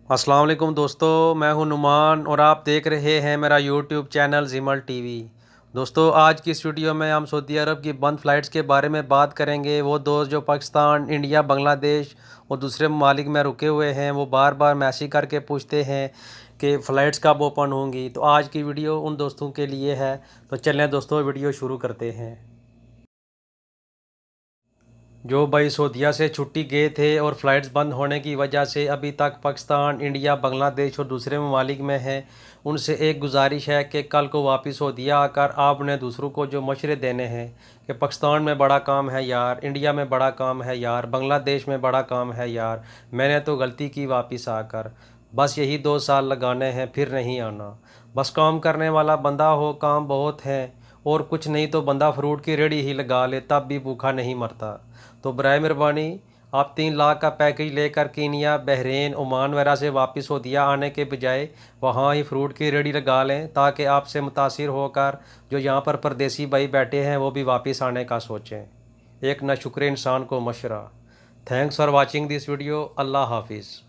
अस्सलाम वालेकुम दोस्तों, मैं हूं नुमान और आप देख रहे हैं मेरा यूट्यूब चैनल जिमल टीवी। दोस्तों, आज की इस वीडियो में हम सऊदी अरब की बंद फ़्लाइट्स के बारे में बात करेंगे। वो दोस्त जो पाकिस्तान, इंडिया, बांग्लादेश और दूसरे ममालिक में रुके हुए हैं, वो बार बार मैसेज करके पूछते हैं कि फ़्लाइट्स कब ओपन होंगी। तो आज की वीडियो उन दोस्तों के लिए है। तो चलें दोस्तों, वीडियो शुरू करते हैं। जो भाई सऊदीया से छुट्टी गए थे और फ़्लाइट्स बंद होने की वजह से अभी तक पाकिस्तान, इंडिया, बांग्लादेश और दूसरे ममालिक में हैं, उनसे एक गुजारिश है कि कल को वापस सऊदीया आकर आपने दूसरों को जो मशवरे देने हैं कि पाकिस्तान में बड़ा काम है यार, इंडिया में बड़ा काम है यार, बांग्लादेश में बड़ा काम है यार, मैंने तो गलती की वापस आकर, बस यही 2 साल लगाने हैं फिर नहीं आना। बस काम करने वाला बंदा हो, काम बहुत है, और कुछ नहीं तो बंदा फ्रूट की रेहड़ी ही लगा ले तब भी भूखा नहीं मरता। तो बराए मेहरबानी आप 3 लाख का पैकेज लेकर कीनिया, बहरीन, ओमान वगैरह से वापस सऊदीया आने के बजाय वहाँ ही फ्रूट की रेहड़ी लगा लें, ताकि आपसे मुतासिर होकर जो यहाँ पर परदेसी भाई बैठे हैं वो भी वापस आने का सोचें। एक नाशुक्र इंसान को मशवरा। Thanks for watching this video. अल्लाह हाफिज़।